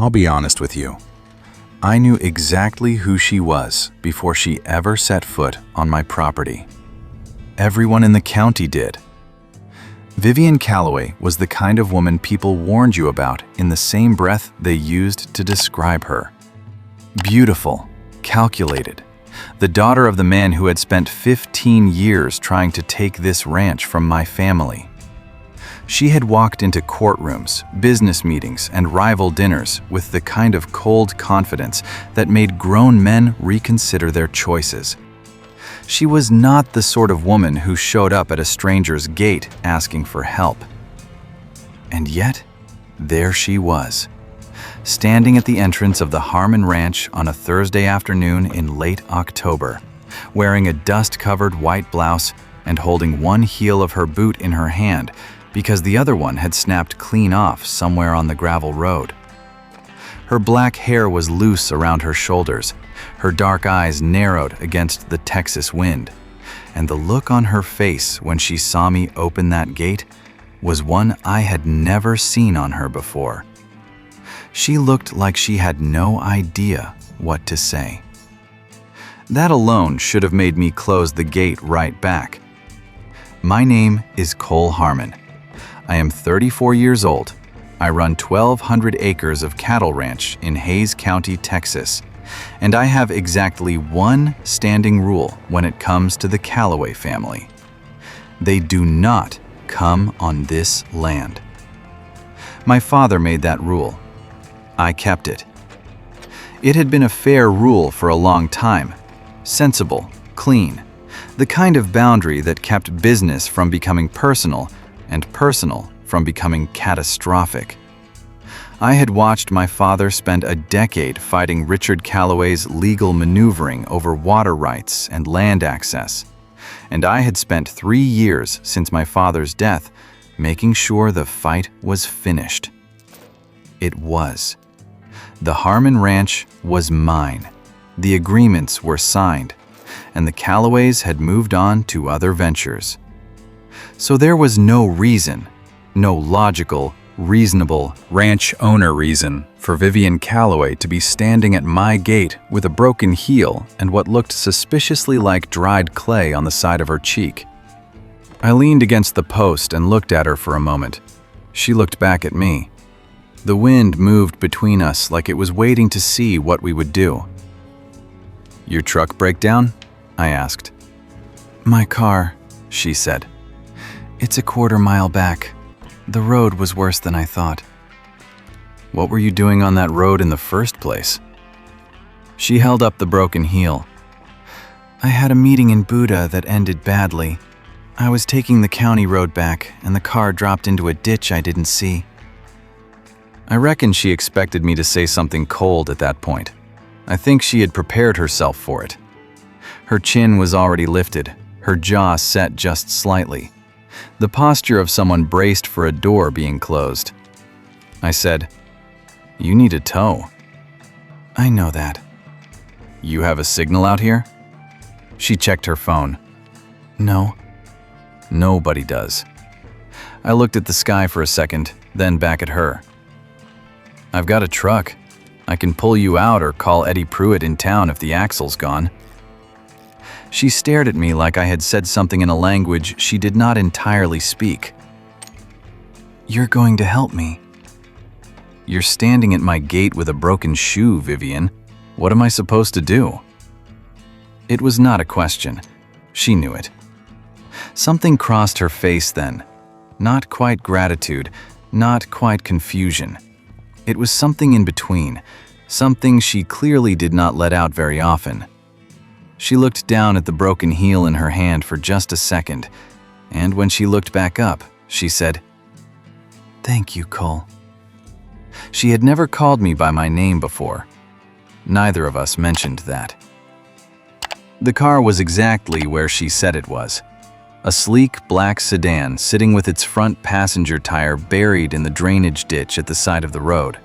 I'll be honest with you. I knew exactly who she was before she ever set foot on my property. Everyone in the county did. Vivian Calloway was the kind of woman people warned you about in the same breath they used to describe her. Beautiful, calculated, the daughter of the man who had spent 15 years trying to take this ranch from my family. She had walked into courtrooms, business meetings, and rival dinners with the kind of cold confidence that made grown men reconsider their choices. She was not the sort of woman who showed up at a stranger's gate asking for help. And yet, there she was, standing at the entrance of the Harmon Ranch on a Thursday afternoon in late October, wearing a dust-covered white blouse and holding one heel of her boot in her hand because the other one had snapped clean off somewhere on the gravel road. Her black hair was loose around her shoulders, her dark eyes narrowed against the Texas wind, and the look on her face when she saw me open that gate was one I had never seen on her before. She looked like she had no idea what to say. That alone should have made me close the gate right back. My name is Cole Harmon. I am 34 years old. I run 1,200 acres of cattle ranch in Hays County, Texas, and I have exactly one standing rule when it comes to the Calloway family. They do not come on this land. My father made that rule. I kept it. It had been a fair rule for a long time, sensible, clean, the kind of boundary that kept business from becoming personal and personal from becoming catastrophic. I had watched my father spend a decade fighting Richard Calloway's legal maneuvering over water rights and land access, and I had spent 3 years since my father's death making sure the fight was finished. It was. The Harmon Ranch was mine. The agreements were signed, and the Calloways had moved on to other ventures. So there was no reason, no logical, reasonable ranch owner reason for Vivian Calloway to be standing at my gate with a broken heel and what looked suspiciously like dried clay on the side of her cheek. I leaned against the post and looked at her for a moment. She looked back at me. The wind moved between us like it was waiting to see what we would do. "Your truck break down?" I asked. "My car," she said. "It's a quarter-mile back. The road was worse than I thought." "What were you doing on that road in the first place?" She held up the broken heel. "I had a meeting in Buda that ended badly. I was taking the county road back, and the car dropped into a ditch I didn't see." I reckon she expected me to say something cold at that point. I think she had prepared herself for it. Her chin was already lifted, her jaw set just slightly, the posture of someone braced for a door being closed. I said, "You need a tow." "I know that." "You have a signal out here?" She checked her phone. "No." Nobody does. I looked at the sky for a second, then back at her. "I've got a truck. I can pull you out or call Eddie Pruitt in town if the axle's gone." She stared at me like I had said something in a language she did not entirely speak. "You're going to help me." "You're standing at my gate with a broken shoe, Vivian. What am I supposed to do?" It was not a question. She knew it. Something crossed her face then. Not quite gratitude, not quite confusion. It was something in between, something she clearly did not let out very often. She looked down at the broken heel in her hand for just a second, and when she looked back up, she said, "Thank you, Cole." She had never called me by my name before. Neither of us mentioned that. The car was exactly where she said it was. A sleek black sedan sitting with its front passenger tire buried in the drainage ditch at the side of the road.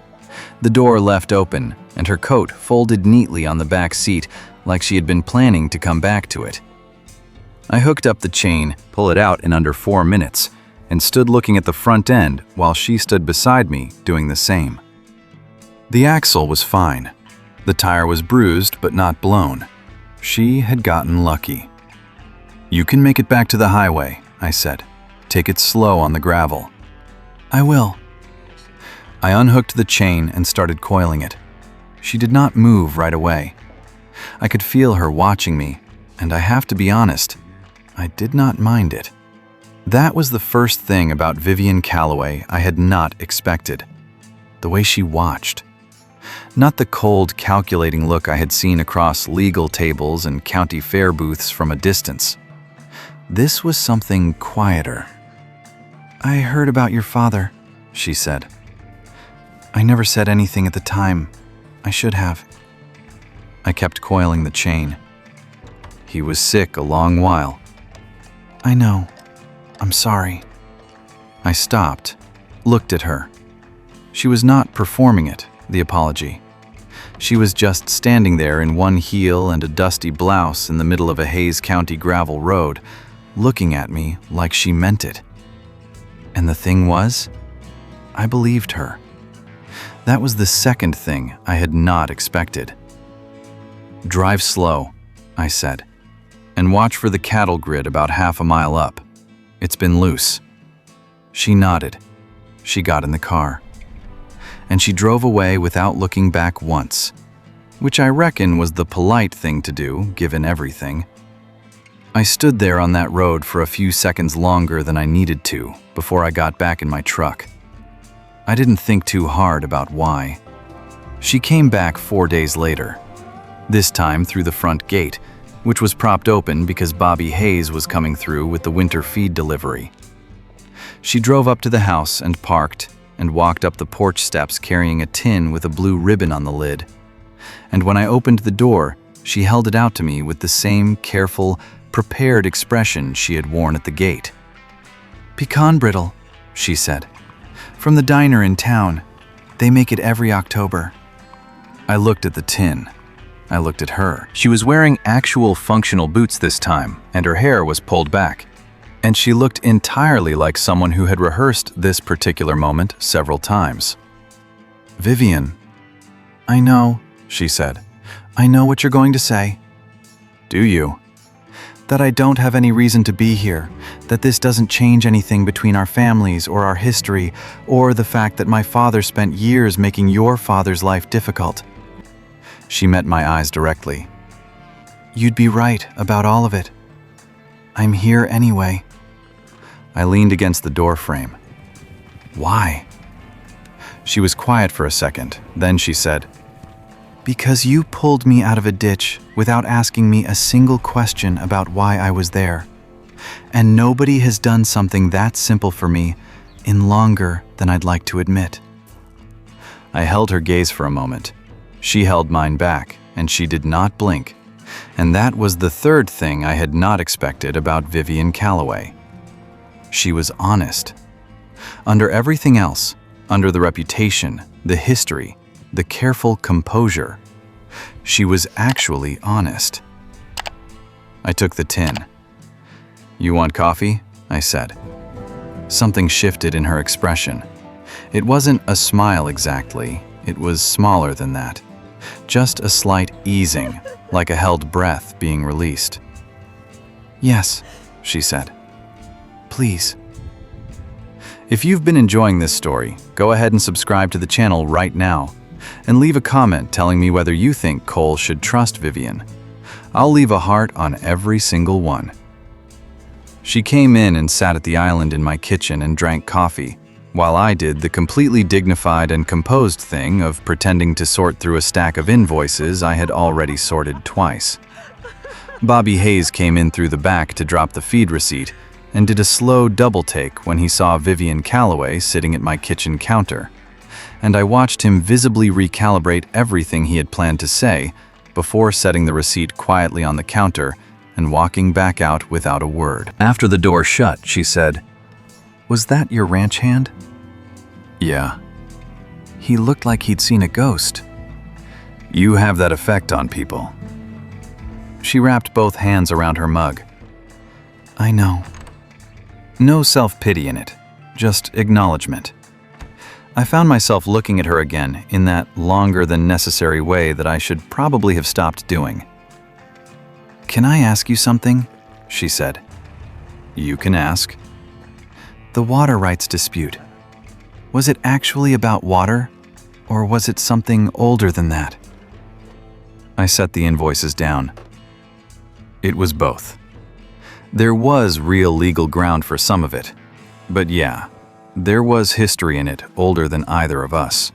The door left open, and her coat folded neatly on the back seat like she had been planning to come back to it. I hooked up the chain, pull it out in under 4 minutes, and stood looking at the front end while she stood beside me doing the same. The axle was fine. The tire was bruised but not blown. She had gotten lucky. "You can make it back to the highway," I said. "Take it slow on the gravel." "I will." I unhooked the chain and started coiling it. She did not move right away. I could feel her watching me, and I have to be honest, I did not mind it. That was the first thing about Vivian Calloway I had not expected. The way she watched. Not the cold, calculating look I had seen across legal tables and county fair booths from a distance. This was something quieter. "I heard about your father," she said. "I never said anything at the time. I should have." I kept coiling the chain. "He was sick a long while." "I know. I'm sorry." I stopped, looked at her. She was not performing it, the apology. She was just standing there in one heel and a dusty blouse in the middle of a Hayes County gravel road, looking at me like she meant it. And the thing was, I believed her. That was the second thing I had not expected. "Drive slow," I said, "and watch for the cattle grid about half a mile up. It's been loose." She nodded. She got in the car. And she drove away without looking back once, which I reckon was the polite thing to do, given everything. I stood there on that road for a few seconds longer than I needed to before I got back in my truck. I didn't think too hard about why. She came back 4 days later, this time through the front gate, which was propped open because Bobby Hayes was coming through with the winter feed delivery. She drove up to the house and parked and walked up the porch steps carrying a tin with a blue ribbon on the lid. And when I opened the door, she held it out to me with the same careful, prepared expression she had worn at the gate. "Pecan brittle," she said. "From the diner in town. They make it every October." I looked at the tin. I looked at her. She was wearing actual functional boots this time, and her hair was pulled back. And she looked entirely like someone who had rehearsed this particular moment several times. "Vivian." "I know," she said. "I know what you're going to say." "Do you?" "That I don't have any reason to be here, that this doesn't change anything between our families or our history, or the fact that my father spent years making your father's life difficult." She met my eyes directly. "You'd be right about all of it. I'm here anyway." I leaned against the door frame. "Why?" She was quiet for a second, then she said, "Because you pulled me out of a ditch without asking me a single question about why I was there. And nobody has done something that simple for me in longer than I'd like to admit." I held her gaze for a moment. She held mine back, and she did not blink. And that was the third thing I had not expected about Vivian Calloway. She was honest. Under everything else, under the reputation, the history, the careful composure, she was actually honest. I took the tin. "You want coffee?" I said. Something shifted in her expression. It wasn't a smile exactly, it was smaller than that. Just a slight easing, like a held breath being released. "Yes," she said. "Please." If you've been enjoying this story, go ahead and subscribe to the channel right now, and leave a comment telling me whether you think Cole should trust Vivian. I'll leave a heart on every single one. She came in and sat at the island in my kitchen and drank coffee, while I did the completely dignified and composed thing of pretending to sort through a stack of invoices I had already sorted twice. Bobby Hayes came in through the back to drop the feed receipt and did a slow double take when he saw Vivian Calloway sitting at my kitchen counter, and I watched him visibly recalibrate everything he had planned to say before setting the receipt quietly on the counter and walking back out without a word. After the door shut, she said, "Was that your ranch hand?" "Yeah." "He looked like he'd seen a ghost." "You have that effect on people." She wrapped both hands around her mug. "I know." No self-pity in it, just acknowledgement. I found myself looking at her again in that longer than necessary way that I should probably have stopped doing. "Can I ask you something?" she said. "You can ask." "The water rights dispute. Was it actually about water, or was it something older than that?" I set the invoices down. It was both. There was real legal ground for some of it, but yeah, there was history in it older than either of us.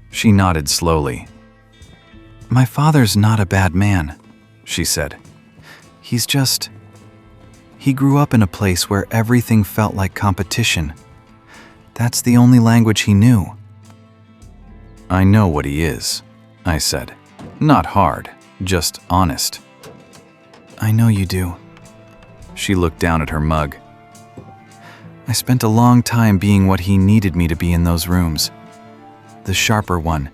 She nodded slowly. "My father's not a bad man," she said. He grew up in a place where everything felt like competition. That's the only language he knew." "I know what he is," I said. Not hard, just honest. "I know you do." She looked down at her mug. "I spent a long time being what he needed me to be in those rooms. The sharper one.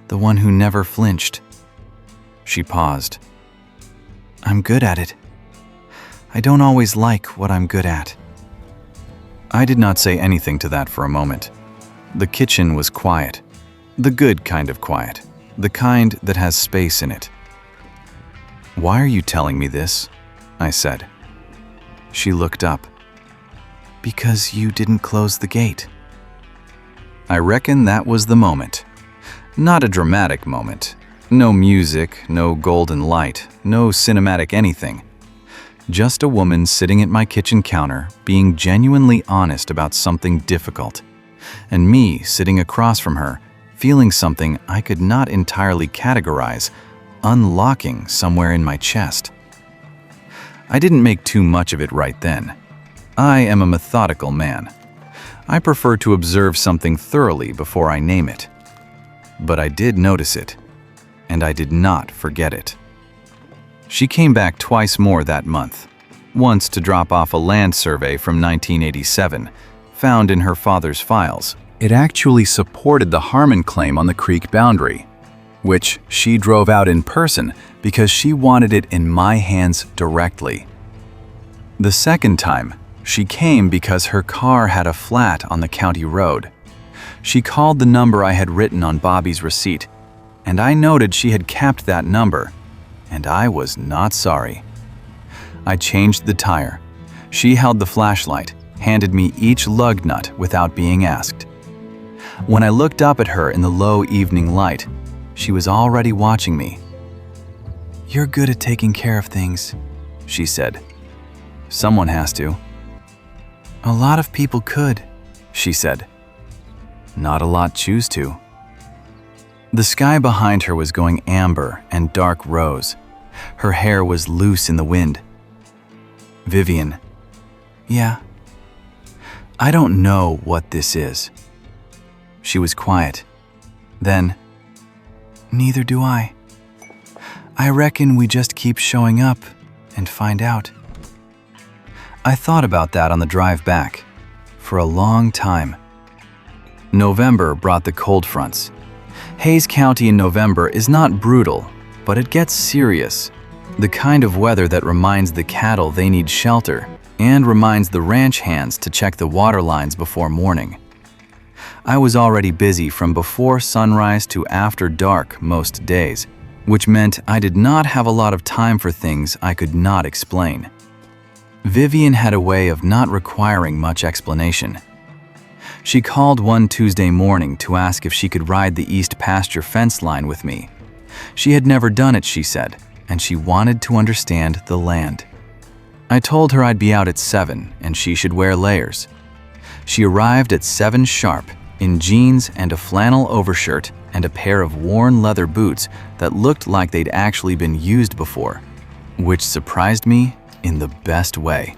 The one who never flinched." She paused. "I'm good at it. I don't always like what I'm good at." I did not say anything to that for a moment. The kitchen was quiet. The good kind of quiet. The kind that has space in it. "Why are you telling me this?" I said. She looked up. "Because you didn't close the gate." I reckon that was the moment. Not a dramatic moment. No music, no golden light, no cinematic anything. Just a woman sitting at my kitchen counter being genuinely honest about something difficult, and me sitting across from her feeling something I could not entirely categorize, unlocking somewhere in my chest. I didn't make too much of it right then. I am a methodical man. I prefer to observe something thoroughly before I name it. But I did notice it, and I did not forget it. She came back twice more that month, once to drop off a land survey from 1987, found in her father's files. It actually supported the Harmon claim on the creek boundary, which she drove out in person because she wanted it in my hands directly. The second time, she came because her car had a flat on the county road. She called the number I had written on Bobby's receipt, and I noted she had kept that number, and I was not sorry. I changed the tire. She held the flashlight, handed me each lug nut without being asked. When I looked up at her in the low evening light, she was already watching me. "You're good at taking care of things," she said. "Someone has to." "A lot of people could," she said. "Not a lot choose to." The sky behind her was going amber and dark rose. Her hair was loose in the wind. "Vivian." "Yeah." "I don't know what this is." She was quiet. Then, "Neither do I. I reckon we just keep showing up and find out." I thought about that on the drive back for a long time. November brought the cold fronts. Hays County in November is not brutal, but it gets serious. The kind of weather that reminds the cattle they need shelter and reminds the ranch hands to check the water lines before morning. I was already busy from before sunrise to after dark most days, which meant I did not have a lot of time for things I could not explain. Vivian had a way of not requiring much explanation. She called one Tuesday morning to ask if she could ride the east pasture fence line with me. She had never done it, she said, and she wanted to understand the land. I told her I'd be out at 7 and she should wear layers. She arrived at 7 sharp, in jeans and a flannel overshirt and a pair of worn leather boots that looked like they'd actually been used before, which surprised me in the best way.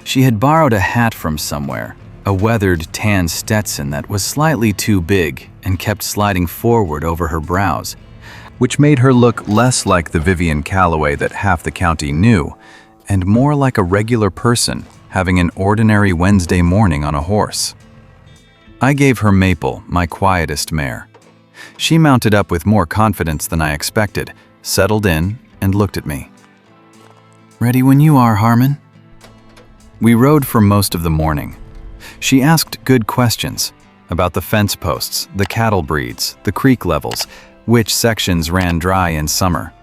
She had borrowed a hat from somewhere, a weathered tan Stetson that was slightly too big and kept sliding forward over her brows, which made her look less like the Vivian Calloway that half the county knew, and more like a regular person having an ordinary Wednesday morning on a horse. I gave her Maple, my quietest mare. She mounted up with more confidence than I expected, settled in, and looked at me. "Ready when you are, Harmon." We rode for most of the morning. She asked good questions, about the fence posts, the cattle breeds, the creek levels, which sections ran dry in summer.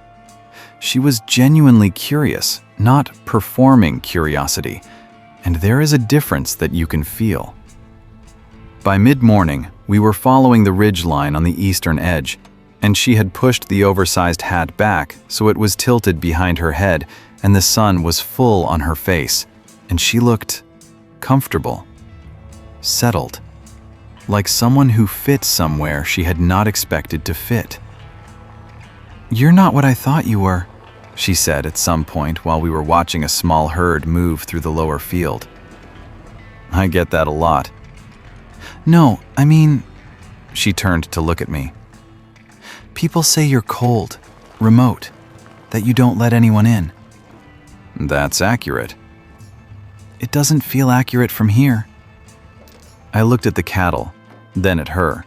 She was genuinely curious, not performing curiosity, and there is a difference that you can feel. By mid-morning, we were following the ridge line on the eastern edge, and she had pushed the oversized hat back so it was tilted behind her head and the sun was full on her face, and she looked comfortable, settled, like someone who fit somewhere she had not expected to fit. "You're not what I thought you were," she said at some point while we were watching a small herd move through the lower field. "I get that a lot." "No, I mean," she turned to look at me. "People say you're cold, remote, that you don't let anyone in." "That's accurate." "It doesn't feel accurate from here." I looked at the cattle, then at her.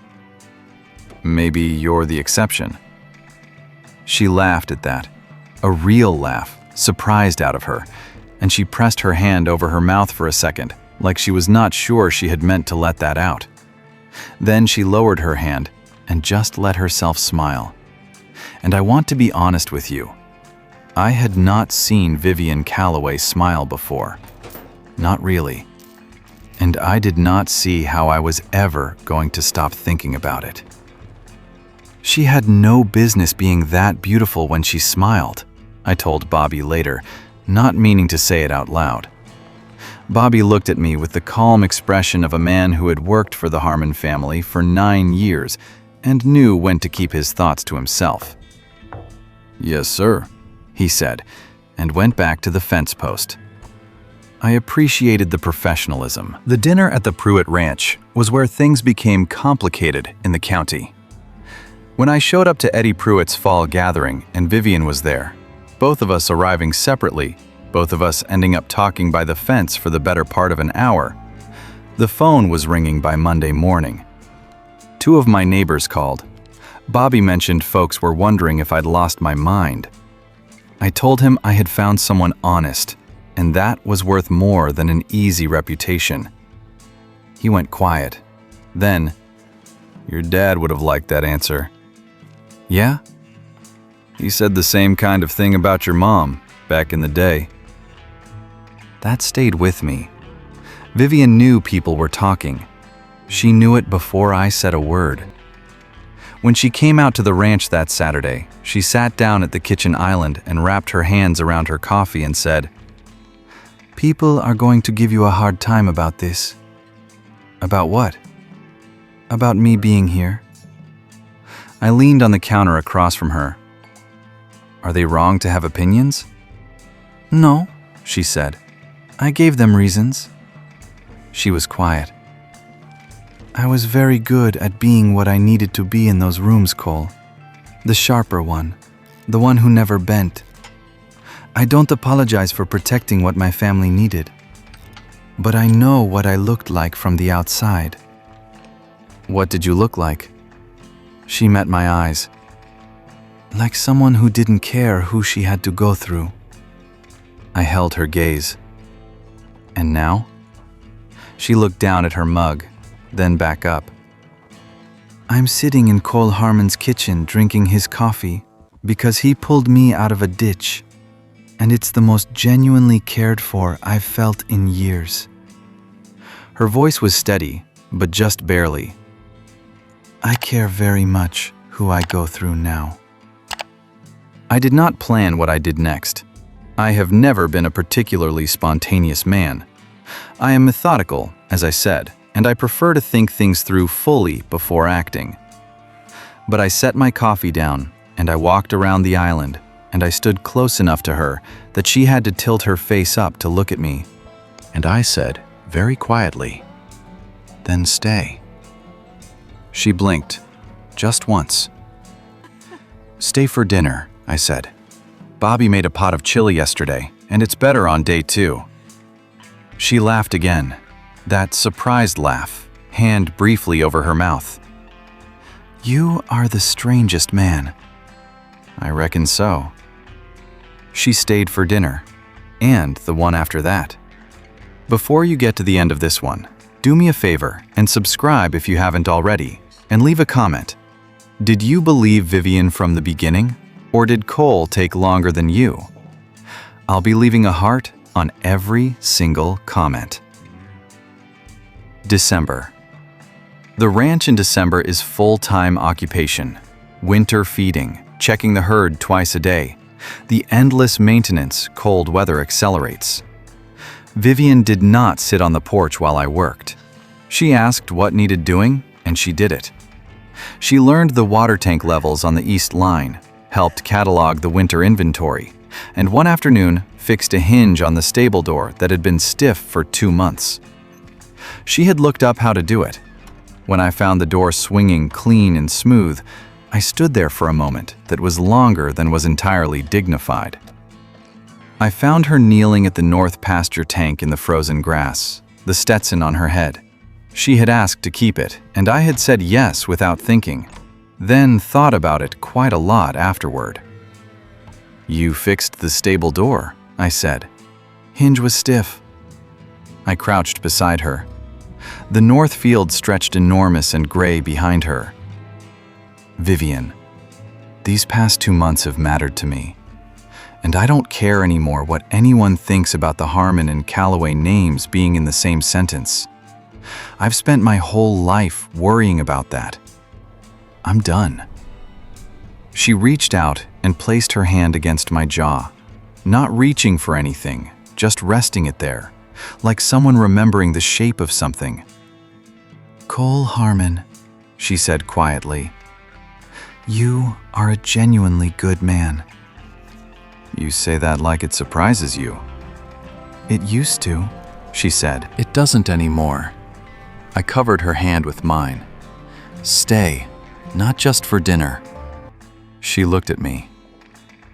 "Maybe you're the exception." She laughed at that, a real laugh, surprised out of her, and she pressed her hand over her mouth for a second, like she was not sure she had meant to let that out. Then she lowered her hand and just let herself smile. And I want to be honest with you. I had not seen Vivian Calloway smile before. Not really. And I did not see how I was ever going to stop thinking about it. She had no business being that beautiful when she smiled, I told Bobby later, not meaning to say it out loud. Bobby looked at me with the calm expression of a man who had worked for the Harmon family for 9 years and knew when to keep his thoughts to himself. "Yes, sir," he said, and went back to the fence post. I appreciated the professionalism. The dinner at the Pruitt Ranch was where things became complicated in the county. When I showed up to Eddie Pruitt's fall gathering and Vivian was there, both of us arriving separately, both of us ending up talking by the fence for the better part of an hour, the phone was ringing by Monday morning. 2 of my neighbors called. Bobby mentioned folks were wondering if I'd lost my mind. I told him I had found someone honest, and that was worth more than an easy reputation. He went quiet. Then, "Your dad would have liked that answer." "Yeah?" "He said the same kind of thing about your mom back in the day." That stayed with me. Vivian knew people were talking. She knew it before I said a word. When she came out to the ranch that Saturday, she sat down at the kitchen island and wrapped her hands around her coffee and said, "People are going to give you a hard time about this." "About what?" "About me being here." I leaned on the counter across from her. "Are they wrong to have opinions?" "No," she said. "I gave them reasons." She was quiet. "I was very good at being what I needed to be in those rooms, Cole. The sharper one, the one who never bent. I don't apologize for protecting what my family needed. But I know what I looked like from the outside." "What did you look like?" She met my eyes. "Like someone who didn't care who she had to go through." I held her gaze. "And now?" She looked down at her mug, then back up. "I'm sitting in Cole Harmon's kitchen drinking his coffee because he pulled me out of a ditch, and it's the most genuinely cared for I've felt in years." Her voice was steady, but just barely. "I care very much who I go through now." I did not plan what I did next. I have never been a particularly spontaneous man. I am methodical, as I said, and I prefer to think things through fully before acting. But I set my coffee down, and I walked around the island, and I stood close enough to her that she had to tilt her face up to look at me. And I said, very quietly, "Then stay." She blinked, just once. "Stay for dinner," I said. "Bobby made a pot of chili yesterday, and it's better on day 2. She laughed again, that surprised laugh, hand briefly over her mouth. "You are the strangest man." "I reckon so." She stayed for dinner, and the one after that. Before you get to the end of this one, Do me a favor and subscribe if you haven't already, and leave a comment. Did you believe Vivian from the beginning, or did Cole take longer than you? I'll be leaving a heart on every single comment. December. The ranch in December is full-time occupation. Winter feeding, checking the herd twice a day. The endless maintenance cold weather accelerates. Vivian did not sit on the porch while I worked. She asked what needed doing, and she did it. She learned the water tank levels on the east line, helped catalog the winter inventory, and one afternoon fixed a hinge on the stable door that had been stiff for 2 months. She had looked up how to do it. When I found the door swinging clean and smooth, I stood there for a moment that was longer than was entirely dignified. I found her kneeling at the north pasture tank in the frozen grass, the Stetson on her head. She had asked to keep it, and I had said yes without thinking, then thought about it quite a lot afterward. "You fixed the stable door," I said. "Hinge was stiff." I crouched beside her. The north field stretched enormous and gray behind her. "Vivian, these past 2 months have mattered to me. And I don't care anymore what anyone thinks about the Harmon and Calloway names being in the same sentence. I've spent my whole life worrying about that. I'm done." She reached out and placed her hand against my jaw, not reaching for anything, just resting it there, like someone remembering the shape of something. "Cole Harmon," she said quietly, "you are a genuinely good man." "You say that like it surprises you." "It used to," she said. "It doesn't anymore." I covered her hand with mine. "Stay, not just for dinner." She looked at me.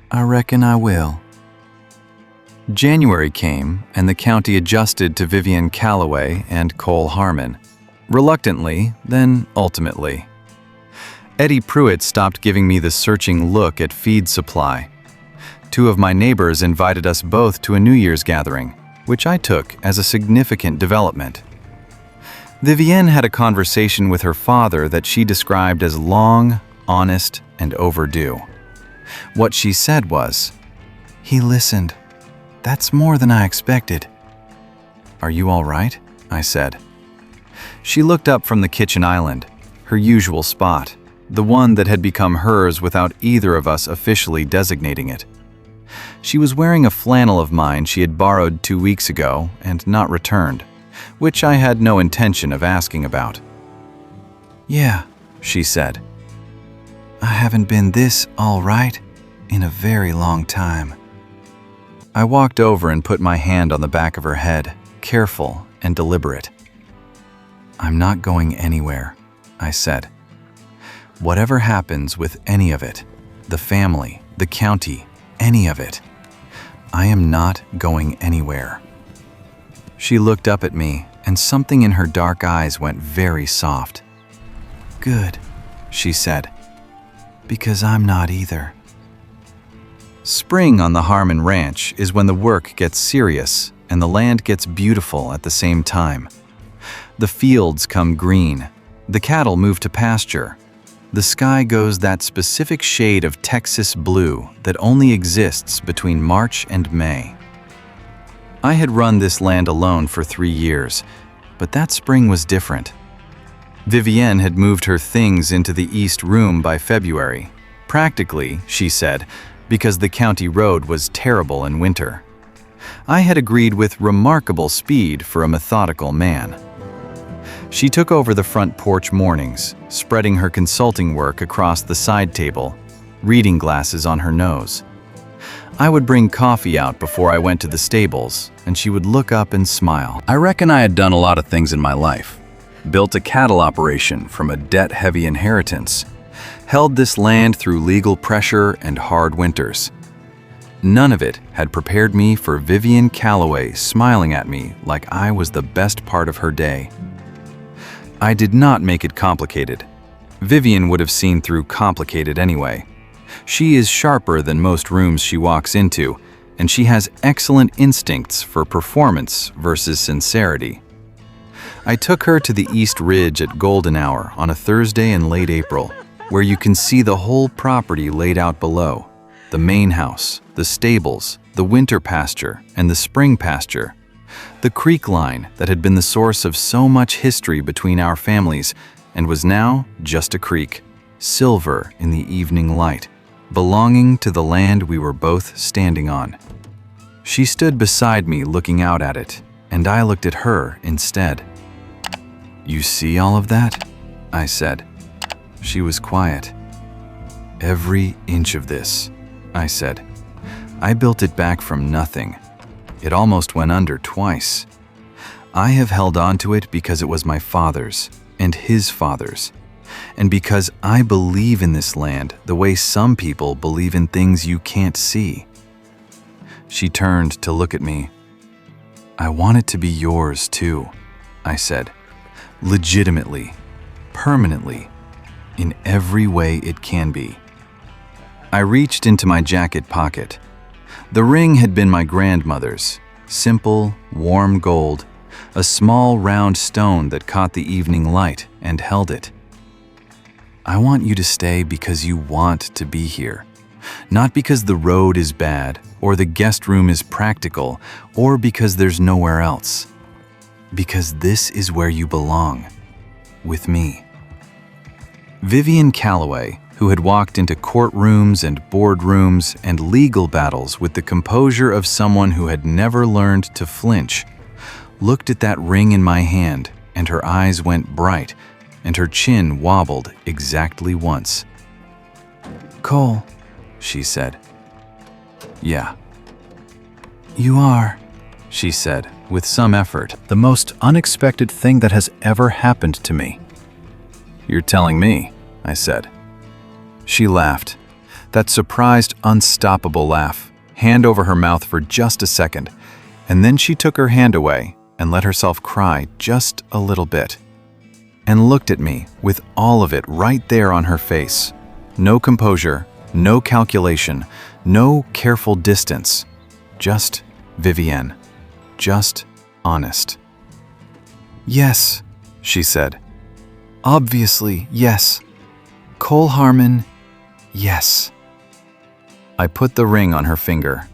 "I reckon I will." January came, and the county adjusted to Vivian Calloway and Cole Harmon. Reluctantly, then ultimately. Eddie Pruitt stopped giving me the searching look at feed supply. 2 of my neighbors invited us both to a New Year's gathering, which I took as a significant development. Vivienne had a conversation with her father that she described as long, honest, and overdue. What she said was, "He listened. That's more than I expected." "Are you all right?" I said. She looked up from the kitchen island, her usual spot, the one that had become hers without either of us officially designating it. She was wearing a flannel of mine she had borrowed 2 weeks ago and not returned, which I had no intention of asking about. "Yeah," she said. "I haven't been this all right in a very long time." I walked over and put my hand on the back of her head, careful and deliberate. "I'm not going anywhere," I said. "Whatever happens with any of it, the family, the county, any of it, I am not going anywhere." She looked up at me, and something in her dark eyes went very soft. "Good," she said, "because I'm not either." Spring on the Harmon Ranch is when the work gets serious and the land gets beautiful at the same time. The fields come green, the cattle move to pasture, the sky goes that specific shade of Texas blue that only exists between March and May. I had run this land alone for 3 years, but that spring was different. Vivienne had moved her things into the east room by February, practically, she said, because the county road was terrible in winter. I had agreed with remarkable speed for a methodical man. She took over the front porch mornings, spreading her consulting work across the side table, reading glasses on her nose. I would bring coffee out before I went to the stables, and she would look up and smile. I reckon I had done a lot of things in my life. Built a cattle operation from a debt-heavy inheritance. Held this land through legal pressure and hard winters. None of it had prepared me for Vivian Calloway smiling at me like I was the best part of her day. I did not make it complicated. Vivian would have seen through complicated anyway. She is sharper than most rooms she walks into, and she has excellent instincts for performance versus sincerity. I took her to the East Ridge at golden hour on a Thursday in late April, where you can see the whole property laid out below. The main house, the stables, the winter pasture, and the spring pasture. The creek line that had been the source of so much history between our families and was now just a creek, silver in the evening light, belonging to the land we were both standing on. She stood beside me looking out at it, and I looked at her instead. "You see all of that?" I said. She was quiet. "Every inch of this," I said. "I built it back from nothing. It almost went under twice. I have held on to it because it was my father's and his father's, and because I believe in this land the way some people believe in things you can't see." She turned to look at me. "I want it to be yours too," I said. "Legitimately, permanently, in every way it can be." I reached into my jacket pocket. The ring had been my grandmother's, simple, warm gold, a small round stone that caught the evening light and held it. "I want you to stay because you want to be here, not because the road is bad or the guest room is practical or because there's nowhere else. Because this is where you belong, with me." Vivian Calloway, who had walked into courtrooms and boardrooms and legal battles with the composure of someone who had never learned to flinch, looked at that ring in my hand, and her eyes went bright, and her chin wobbled exactly once. "Cole," she said. "Yeah." "You are," she said, with some effort, "the most unexpected thing that has ever happened to me." "You're telling me," I said. She laughed, that surprised, unstoppable laugh, hand over her mouth for just a second, and then she took her hand away and let herself cry just a little bit, and looked at me with all of it right there on her face. No composure, no calculation, no careful distance, just Vivienne, just honest. "Yes," she said. "Obviously, yes. Cole Harmon, yes." I put the ring on her finger.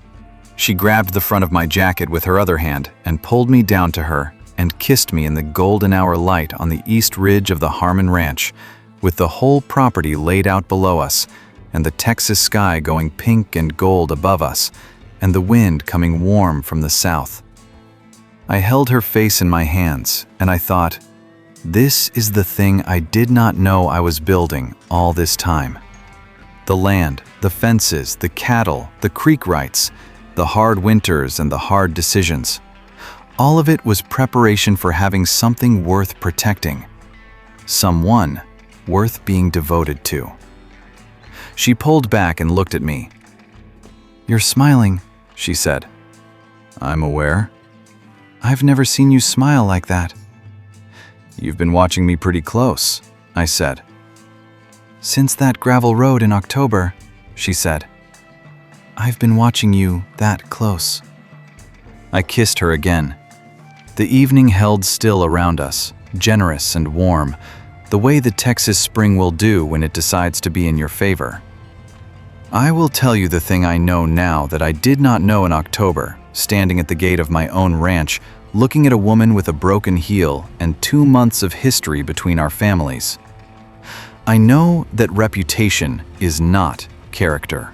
She grabbed the front of my jacket with her other hand and pulled me down to her and kissed me in the golden hour light on the east ridge of the Harmon Ranch, with the whole property laid out below us and the Texas sky going pink and gold above us and the wind coming warm from the south. I held her face in my hands and I thought, this is the thing I did not know I was building all this time. The land, the fences, the cattle, the creek rights, the hard winters and the hard decisions. All of it was preparation for having something worth protecting. Someone worth being devoted to. She pulled back and looked at me. "You're smiling," she said. "I'm aware." "I've never seen you smile like that." "You've been watching me pretty close," I said. "Since that gravel road in October," she said. "I've been watching you that close." I kissed her again. The evening held still around us, generous and warm, the way the Texas spring will do when it decides to be in your favor. I will tell you the thing I know now that I did not know in October, standing at the gate of my own ranch, looking at a woman with a broken heel and 2 months of history between our families. I know that reputation is not character.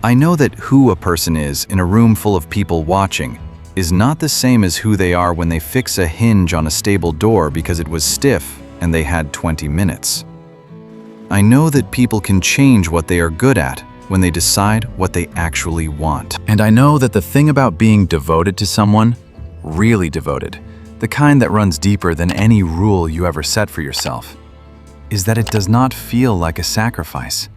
I know that who a person is in a room full of people watching is not the same as who they are when they fix a hinge on a stable door because it was stiff and they had 20 minutes. I know that people can change what they are good at when they decide what they actually want. And I know that the thing about being devoted to someone, really devoted, the kind that runs deeper than any rule you ever set for yourself, is that it does not feel like a sacrifice.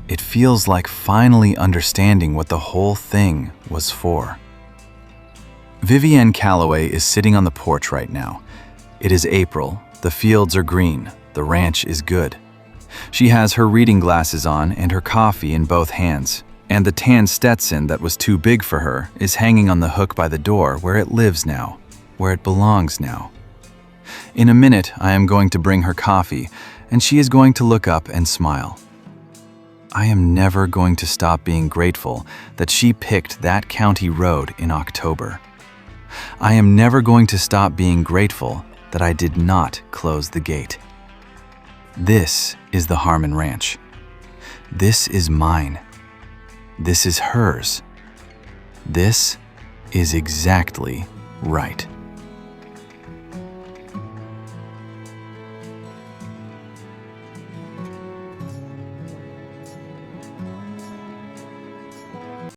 It feels like finally understanding what the whole thing was for. Vivienne Calloway is sitting on the porch right now. It is April, the fields are green, the ranch is good. She has her reading glasses on and her coffee in both hands, and the tan Stetson that was too big for her is hanging on the hook by the door where it lives now, where it belongs now. In a minute, I am going to bring her coffee, and she is going to look up and smile. I am never going to stop being grateful that she picked that county road in October. I am never going to stop being grateful that I did not close the gate. This is the Harmon Ranch. This is mine. This is hers. This is exactly right.